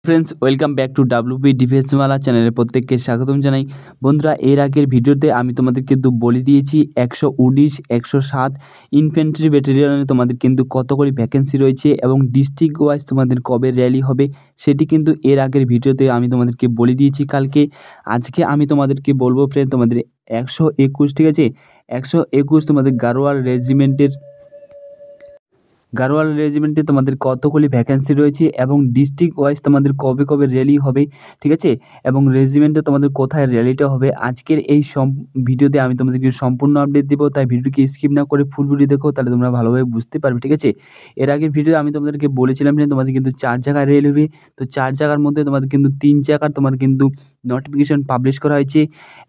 Friends welcome back to WP ডিফেন্সওয়ালা চ্যানেলে প্রত্যেককে স্বাগতম জানাই। বন্ধুরা, এর আগের ভিডিওতে আমি তোমাদের কিন্তু বলে দিয়েছি 119, 107 ইনফ্যান্ট্রি ব্যাটালিয়নে তোমাদের কিন্তু কত করে ভ্যাকেন্সি রয়েছে এবং ডিস্ট্রিক্ট ওয়াইজ তোমাদের কবে র্যালি হবে সেটি কিন্তু এর আগের ভিডিওতে আমি তোমাদেরকে বলে দিয়েছি কালকে। আজকে আমি তোমাদেরকে বলবো ফ্রেন্ড, তোমাদের 121, ঠিক আছে, 121 তোমাদের গাড়োয়াল রেজিমেন্টে তোমাদের কতগুলি ভ্যাকেন্সি রয়েছে এবং ডিস্ট্রিক্ট ওয়াইজ তোমাদের কবে কবে র্যালি হবে, ঠিক আছে, এবং রেজিমেন্টে তোমাদের কোথায় র্যালিটা হবে আজকের এই ভিডিওতে আমি তোমাদেরকে সম্পূর্ণ আপডেট দেবো। তাই ভিডিওকে স্কিপ না করে ফুল ভিডিও দেখো, তাহলে তোমরা ভালোভাবে বুঝতে পারবে, ঠিক আছে। এর আগের ভিডিও আমি তোমাদেরকে বলেছিলাম যে তোমাদের কিন্তু 4 জায়গায় রেল হবে। তো 4 জায়গার মধ্যে তোমাদের কিন্তু 3 জায়গার তোমার কিন্তু নোটিফিকেশন পাবলিশ করা হয়েছে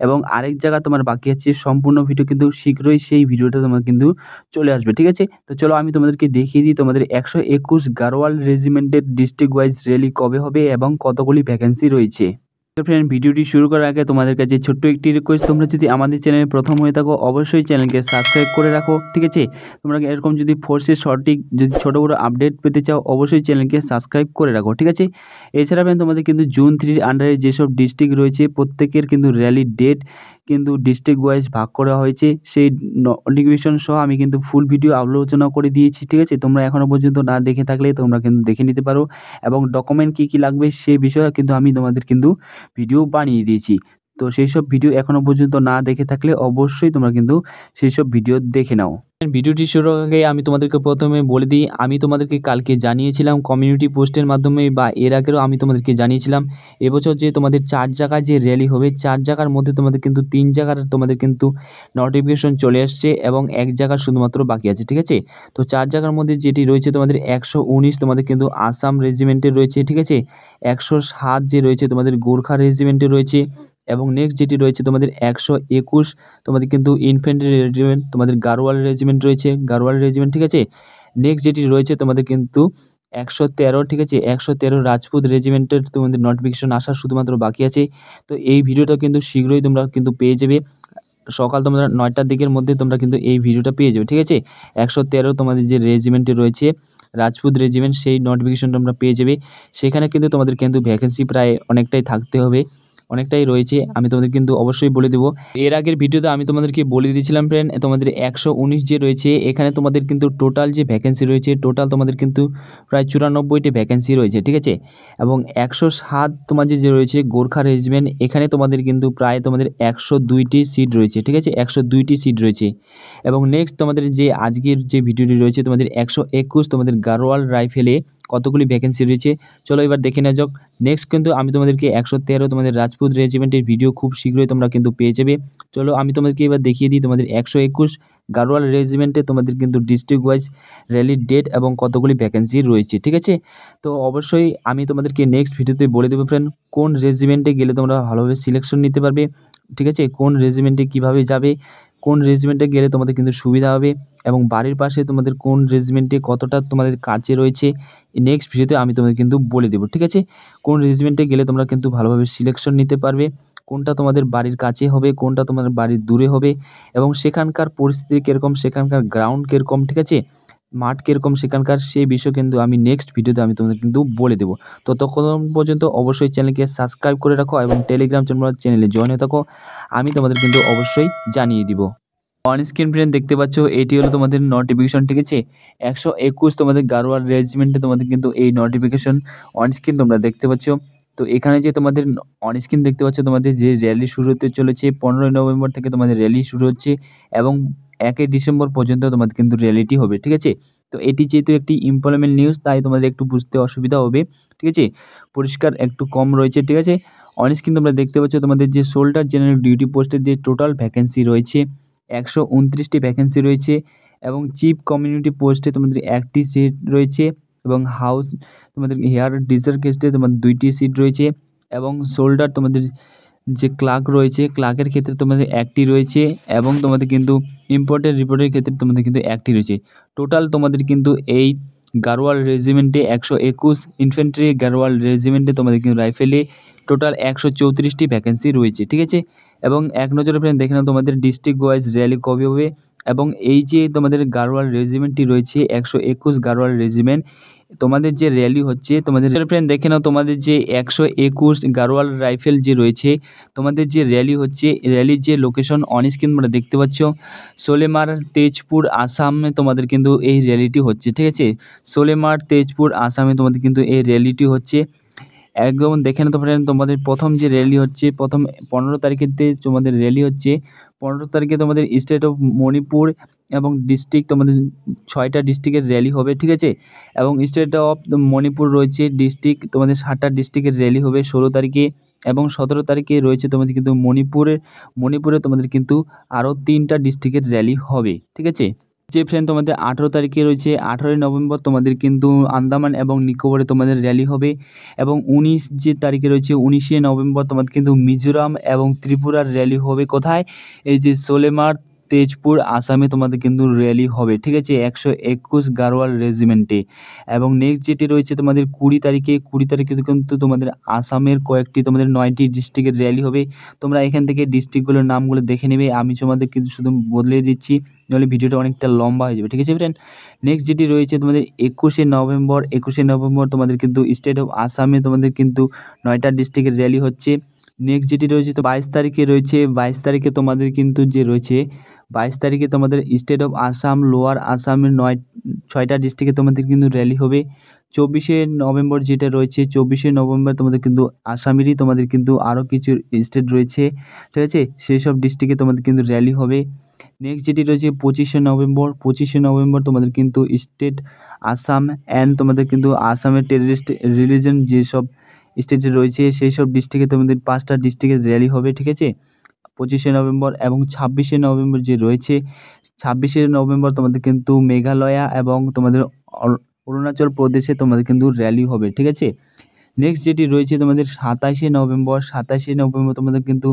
এবং আরেক জায়গা তোমার বাকি আছে। সম্পূর্ণ ভিডিও কিন্তু শীঘ্রই সেই ভিডিওটা তোমার কিন্তু চলে আসবে, ঠিক আছে। তো চলো আমি তোমাদেরকে দেখিয়ে দিই তোমাদের 121 গাড়োয়াল রেজিমেন্টের ডিস্ট্রিক্ট ওয়াইজ র্যালি কবে হবে এবং কতগুলি ভ্যাকেন্সি রয়েছে। ফ্রেন্ড, ভিডিওটি শুরু করার আগে তোমাদের কাছে ছোট্ট একটি রিকোয়েস্ট, তোমরা যদি আমাদের চ্যানেলে প্রথম হয়ে থাকো অবশ্যই চ্যানেলকে সাবস্ক্রাইব করে রাখো, ঠিক আছে। তোমরা এরকম যদি ফোর্সের সঠিক যদি ছোটো বড়ো আপডেট পেতে চাও অবশ্যই চ্যানেলকে সাবস্ক্রাইব করে রাখো, ঠিক আছে। এছাড়া ফ্রেন্ড, তোমাদের কিন্তু জুন 3 আন্ডারে যেসব ডিস্ট্রিক্ট রয়েছে প্রত্যেকের কিন্তু র্যালির ডেট কিন্তু ডিস্ট্রিক্ট ওয়াইজ ভাগ করা হয়েছে। সেই নোটিফিকেশন সহ আমি কিন্তু ফুল ভিডিও আলোচনা করে দিয়েছি, ঠিক আছে। তোমরা এখনও পর্যন্ত না দেখে থাকলে তোমরা কিন্তু দেখে নিতে পারো এবং ডকুমেন্ট কী কী লাগবে সে বিষয়ে কিন্তু আমি তোমাদের কিন্তু ভিডিও বানিয়ে দিয়েছি। তো সেই সব ভিডিও এখনও পর্যন্ত না দেখে থাকলে অবশ্যই তোমরা কিন্তু সেই সব ভিডিও দেখে নাও। ভিডিওটি শুরুর আগে আমি তোমাদেরকে প্রথমে বলে দিই, আমি তোমাদেরকে কালকে জানিয়েছিলাম কমিউনিটি পোস্টের মাধ্যমে বা এর আগেও আমি তোমাদেরকে জানিয়েছিলাম এবছর যে তোমাদের 4 জায়গায় যে র্যালি হবে 4 জায়গার মধ্যে তোমাদের কিন্তু 3 জায়গার তোমাদের কিন্তু নোটিফিকেশন চলে আসছে এবং এক জায়গার শুধুমাত্র বাকি আছে, ঠিক আছে। তো 4 জায়গার মধ্যে যেটি রয়েছে তোমাদের 119 তোমাদের কিন্তু আসাম রেজিমেন্টের রয়েছে, ঠিক আছে। 107 যে রয়েছে তোমাদের গোর্খা রেজিমেন্টের রয়েছে এবং নেক্সট যেটি রয়েছে তোমাদের 121 তোমাদের কিন্তু ইনফ্যান্ট্রি রেজিমেন্ট তোমাদের গাড়োয়াল রেজিমেন্ট রয়েছে, গাড়োয়াল রেজিমেন্ট, ঠিক আছে। নেক্সট যেটি রয়েছে তোমাদের কিন্তু 113, ঠিক আছে, 113 রাজপুত রেজিমেন্টের তোমাদের নোটিফিকেশন আসার শুধুমাত্র বাকি আছে। তো এই ভিডিওটা কিন্তু শীঘ্রই তোমরা কিন্তু পেয়ে যাবে, সকাল তোমরা 9টার দিকের মধ্যে তোমরা কিন্তু এই ভিডিওটা পেয়ে যাবে, ঠিক আছে। 113 তোমাদের যে রেজিমেন্টে রয়েছে রাজপুত রেজিমেন্ট সেই নোটিফিকেশন তোমরা পেয়ে যাবে। সেখানে কিন্তু তোমাদের কিন্তু ভ্যাকেন্সি প্রায় অনেকটাই থাকতে হবে, অনেকটাই রয়েছে, আমি তোমাদের কিন্তু অবশ্যই বলে দেবো। এর আগের ভিডিওতে আমি তোমাদেরকে বলে দিয়েছিলাম ফ্রেন্ড, তোমাদের 119 যে রয়েছে এখানে তোমাদের কিন্তু টোটাল যে ভ্যাকেন্সি রয়েছে টোটাল তোমাদের কিন্তু প্রায় 94টি ভ্যাকেন্সি রয়েছে, ঠিক আছে। এবং 107 তোমাদের যে রয়েছে গোর্খা রেজিমেন্ট এখানে তোমাদের কিন্তু প্রায় তোমাদের 102টি সিট রয়েছে, ঠিক আছে, 102টি সিট রয়েছে। এবং নেক্সট তোমাদের যে আজকের যে ভিডিওটি রয়েছে তোমাদের 121 তোমাদের গাড়োয়াল রাইফেলে কতগুলি ভ্যাকেন্সি রয়েছে চলো এবার দেখে নেওয়া যাক। নেক্সট কিন্তু আমি তোমাদেরকে 113 তোমাদের রাজপুত রেজিমেন্টের ভিডিও খুব শীঘ্রই তোমরা কিন্তু পেয়ে যাবে। চলো আমি তোমাদেরকে এবার দেখিয়ে দিই তোমাদের 121 গাড়োয়াল রেজিমেন্টে তোমাদের কিন্তু ডিস্ট্রিক্ট ওয়াইজ র্যালির ডেট এবং কতগুলি ভ্যাকেন্সি রয়েছে, ঠিক আছে। তো অবশ্যই আমি তোমাদেরকে নেক্সট ভিডিওতে বলে দেবো ফ্রেন্ড কোন রেজিমেন্টে গেলে তোমরা ভালোভাবে সিলেকশন নিতে পারবে, ঠিক আছে, কোন রেজিমেন্টে কীভাবে যাবে, কোন রেজিমেন্টে গেলে তোমাদের কিন্তু সুবিধা হবে এবং বাড়ির পাশে তোমাদের কোন রেজিমেন্টে কতটা তোমাদের কাছে রয়েছে নেক্সট ভিডিওতে আমি তোমাদের কিন্তু বলে দেবো, ঠিক আছে। কোন রেজিমেন্টে গেলে তোমরা কিন্তু ভালোভাবে সিলেকশন নিতে পারবে, কোনটা তোমাদের বাড়ির কাছে হবে, কোনটা তোমাদের বাড়ির দূরে হবে এবং সেখানকার পরিস্থিতি কীরকম, সেখানকার গ্রাউন্ড কীরকম, ঠিক আছে, মাঠ কীরকম সেখানকার, সেই বিষয় কিন্তু আমি নেক্সট ভিডিওতে আমি তোমাদের কিন্তু বলে দেবো। তো ততক্ষণ পর্যন্ত অবশ্যই চ্যানেলকে সাবস্ক্রাইব করে রাখো এবং টেলিগ্রাম চ্যানেলে জয়েন হয়ে থাকো, আমি তোমাদের কিন্তু অবশ্যই জানিয়ে দিব। অন স্ক্রিন ফ্রেন্ড দেখতে পাচ্ছ এটি হলো তোমাদের নোটিফিকেশন, ঠিক আছে। 121 তোমাদের গাড়োয়াল রেজিমেন্টে তোমাদের কিন্তু এই নোটিফিকেশন অন স্ক্রিন তোমরা দেখতে পাচ্ছ। তো এখানে যে তোমাদের অন স্ক্রিন দেখতে পাচ্ছ তোমাদের যে র্যালি শুরু হতে চলেছে 15ই নভেম্বর থেকে তোমাদের র্যালি শুরু হচ্ছে এবং 1 ডিসেম্বর পর্যন্ত তোমাদের কিন্তু র্যালিটি হবে, ঠিক আছে। তো এটি যেহেতু একটি ইমপ্লয়মেন্ট নিউজ তাই তোমাদের একটু বুঝতে অসুবিধা হবে, ঠিক আছে, পরিষ্কার একটু কম রয়েছে, ঠিক আছে। অন স্ক্রিন তোমরা দেখতে পাচ্ছ তোমাদের যে সোল্ডার জেনারেল ডিউটি পোস্টের যে টোটাল ভ্যাকেন্সি রয়েছে 129টি ভ্যাকেন্সি রয়েছে এবং চিফ কমিউনিটি পোস্টে তোমাদের 1টি সিট রয়েছে এবং হাউস তোমাদের হেয়ার ডিজার কেস্টে তোমাদের 2টি সিট রয়েছে এবং সোল্ডার তোমাদের যে ক্লার্ক রয়েছে ক্লার্কের ক্ষেত্রে তোমাদের 1টি রয়েছে এবং তোমাদের কিন্তু ইম্পোর্টের রিপোর্টের ক্ষেত্রে তোমাদের কিন্তু 1টি রয়েছে। টোটাল তোমাদের কিন্তু এই গাড়োয়াল রেজিমেন্টে 121 ইনফ্যান্ট্রি গাড়োয়াল রেজিমেন্টে তোমাদের কিন্তু রাইফেলে টোটাল 134টি ভ্যাকেন্সি রয়েছে, ঠিক আছে। এবং এক নজরে ফ্রেন্ড দেখে নাও তোমাদের ডিস্ট্রিক্ট ওয়াইজ র্যালি কবে হবে এবং এই যে তোমাদের গাড়োয়াল রেজিমেন্টটি রয়েছে 121 গাড়োয়াল রেজিমেন্ট তোমাদের যে র্যালি হচ্ছে তোমাদের ফ্রেন্ড দেখে নাও, তোমাদের যে 121 গাড়োয়াল রাইফেল যে রয়েছে, তোমাদের যে র্যালি হচ্ছে, র্যালির যে লোকেশন অন স্ক্রিন তোমরা দেখতে পাচ্ছ, সোলেমার তেজপুর আসামে তোমাদের কিন্তু এই র্যালিটি হচ্ছে। ঠিক আছে, সোলেমার তেজপুর আসামে তোমাদের কিন্তু এই র্যালিটি হচ্ছে। একদম দেখে নিতে পারেন তোমাদের প্রথম যে র্যালি হচ্ছে, প্রথম 15 তারিখেতে তোমাদের র্যালি হচ্ছে। 15 তারিখে তোমাদের স্টেট অফ মণিপুর এবং ডিস্ট্রিক্ট তোমাদের 6টা ডিস্ট্রিক্টের র্যালি হবে। ঠিক আছে, এবং স্টেট অফ মণিপুর রয়েছে ডিস্ট্রিক্ট তোমাদের 7টা ডিস্ট্রিক্টের র্যালি হবে 16 তারিখে, এবং 17 তারিখে রয়েছে তোমাদের কিন্তু মণিপুরে তোমাদের কিন্তু আরও 3টা ডিস্ট্রিক্টের র্যালি হবে। ঠিক আছে, যে ফ্রেন্ড তোমাদের 18 তারিখে রয়েছে, 18ই নভেম্বর তোমাদের কিন্তু আন্দামান এবং নিকোবরে তোমাদের র্যালি হবে, এবং 19 যে তারিখে রয়েছে 19শে নভেম্বর তোমাদের কিন্তু মিজোরাম এবং ত্রিপুরার র্যালি হবে। কোথায়? এই যে সোলেমার তেজপুর আসামে তোমাদের কিন্তু র্যালি হবে। ঠিক আছে, 121 গাড়োয়াল রেজিমেন্টে। এবং নেক্সট যেটি রয়েছে তোমাদের 20 তারিখে কিন্তু তোমাদের আসামের কয়েকটি তোমাদের 9টি ডিস্ট্রিক্টের র্যালি হবে। তোমরা এখান থেকে ডিস্ট্রিক্টগুলোর নামগুলো দেখে নেবে, আমি তোমাদের কিন্তু শুধু বদলে দিচ্ছি, নাহলে ভিডিওটা অনেকটা লম্বা হয়ে যাবে। ঠিক আছে ফ্রেন্ড, নেক্সট যেটি রয়েছে তোমাদের 21শে নভেম্বর তোমাদের কিন্তু স্টেট অফ আসামে তোমাদের কিন্তু 9টা ডিস্ট্রিক্টের র্যালি হচ্ছে। নেক্সট যেটি রয়েছে তো 22 তারিখে রয়েছে, 22 তারিখে তোমাদের কিন্তু যে রয়েছে 22 তারিখে তোমাদের স্টেট অফ আসাম, লোয়ার আসামের 6টা ডিস্ট্রিক্টে তোমাদের কিন্তু র্যালি হবে। 24শে নভেম্বর যেটা রয়েছে, 24শে নভেম্বর তোমাদের কিন্তু আসামেরই তোমাদের কিন্তু আরও কিছু স্টেট রয়েছে। ঠিক আছে, সেই সব ডিস্ট্রিক্টে তোমাদের কিন্তু র্যালি হবে। নেক্সট যেটি রয়েছে 25শে নভেম্বর তোমাদের কিন্তু স্টেট আসাম অ্যান্ড তোমাদের কিন্তু আসামের টেররিস্ট রিলিজন যেসব স্টেটে রয়েছে সেই সব ডিস্ট্রিক্টে তোমাদের 5টা ডিস্ট্রিক্টের র্যালি হবে। ঠিক আছে, 25শে নভেম্বর। এবং 26শে নভেম্বর যে রয়েছে, 26শে নভেম্বর তোমাদের কিন্তু মেঘালয়া এবং তোমাদের অরুণাচল প্রদেশে তোমাদের কিন্তু র্যালি হবে। ঠিক আছে, নেক্সট যেটি রয়েছে তোমাদের 27শে নভেম্বর তোমাদের কিন্তু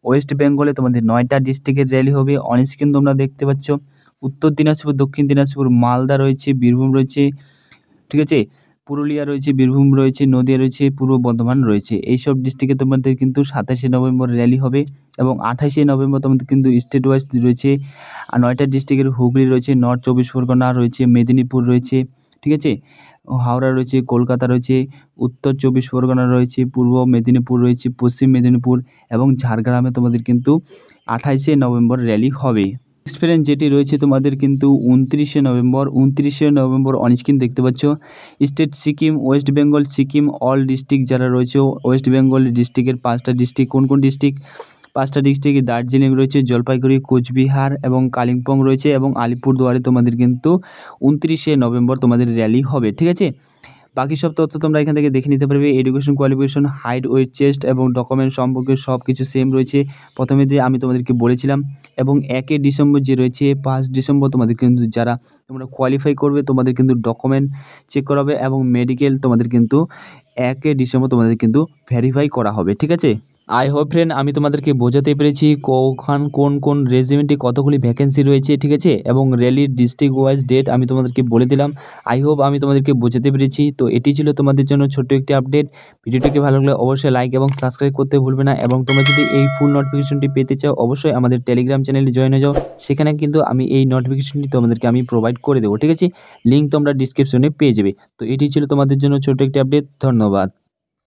ওয়েস্ট বেঙ্গলে তোমাদের 9টা ডিস্ট্রিক্টের র্যালি হবে। অন স্ক্রিন তোমরা দেখতে পাচ্ছ, উত্তর দিনাজপুর, দক্ষিণ দিনাজপুর, মালদা রয়েছে, বীরভূম রয়েছে। ঠিক আছে, পুরুলিয়া রয়েছে, বীরভূম রয়েছে, নদিয়া রয়েছে, পূর্ব বর্ধমান রয়েছে। এইসব ডিস্ট্রিক্টে তোমাদের কিন্তু 27শে নভেম্বর র্যালি হবে। এবং 28শে নভেম্বর তোমাদের কিন্তু স্টেট ওয়াইজ রয়েছে, আর 9টা ডিস্ট্রিক্টের হুগলি রয়েছে, নর্থ 24 পরগনা রয়েছে, মেদিনীপুর রয়েছে। ঠিক আছে, হাওড়া রয়েছে, কলকাতা রয়েছে, উত্তর 24 পরগনা রয়েছে, পূর্ব মেদিনীপুর রয়েছে, পশ্চিম মেদিনীপুর এবং ঝাড়গ্রামে তোমাদের কিন্তু 28শে নভেম্বর র্যালি হবে। এক্সপিরিয়েন্স যেটি রয়েছে তোমাদের কিন্তু 29শে নভেম্বর অন স্ক্রিন দেখতে পাচ্ছ, state Sikkim, West Bengal, Sikkim all district যারা রয়েছে, ওয়েস্ট বেঙ্গল ডিস্ট্রিক্টের 5টা ডিস্ট্রিক্ট কোন ডিস্ট্রিক্ট? 5টা ডিস্ট্রিক্ট দার্জিলিং রয়েছে, জলপাইগুড়ি, কোচবিহার এবং কালিম্পং রয়েছে, এবং আলিপুরদুয়ারে তোমাদের কিন্তু 29শে নভেম্বর তোমাদের র্যালি হবে। ঠিক আছে, বাকি সব তথ্য তোমরা এখান থেকে দেখে নিতে পারবে। Education qualification, height, weight, chest এবং ডকুমেন্ট সম্পর্কে সব কিছু সেম রয়েছে প্রথমে যে আমি তোমাদেরকে বলেছিলাম। এবং 1 ডিসেম্বর যে রয়েছে, 5 ডিসেম্বর তোমাদের কিন্তু যারা তোমরা কোয়ালিফাই করবে তোমাদের কিন্তু ডকুমেন্ট চেক করা হবে, এবং মেডিকেল তোমাদের কিন্তু 1 ডিসেম্বর তোমাদের কিন্তু ভেরিফাই করা হবে। ঠিক আছে, আই হোপ ফ্রেন্ড আমি তোমাদেরকে বোঝাতে পেরেছি কোন রেজিমেন্টে কতগুলি ভ্যাকেন্সি রয়েছে। ঠিক আছে, এবং র্যালির ডিস্ট্রিক্ট ওয়াইজ ডেট আমি তোমাদেরকে বলে দিলাম। আই হোপ আমি তোমাদেরকে বোঝাতে পেরেছি। তো এটি ছিল তোমাদের জন্য ছোট্ট একটি আপডেট। ভিডিওটিকে ভালো লাগলে অবশ্যই লাইক এবং সাবস্ক্রাইব করতে ভুলবে না, এবং তোমরা যদি এই ফুল নোটিফিকেশনটি পেতে চাও অবশ্যই আমাদের টেলিগ্রাম চ্যানেলে জয়েন হয়ে যাও, সেখানে কিন্তু আমি এই নোটিফিকেশনটি তোমাদেরকে আমি প্রোভাইড করে দেবো। ঠিক আছে, লিঙ্ক তোমরা ডিসক্রিপশনে পেয়ে যাবে। তো এটি ছিল তোমাদের জন্য ছোট্ট একটি আপডেট। ধন্যবাদ।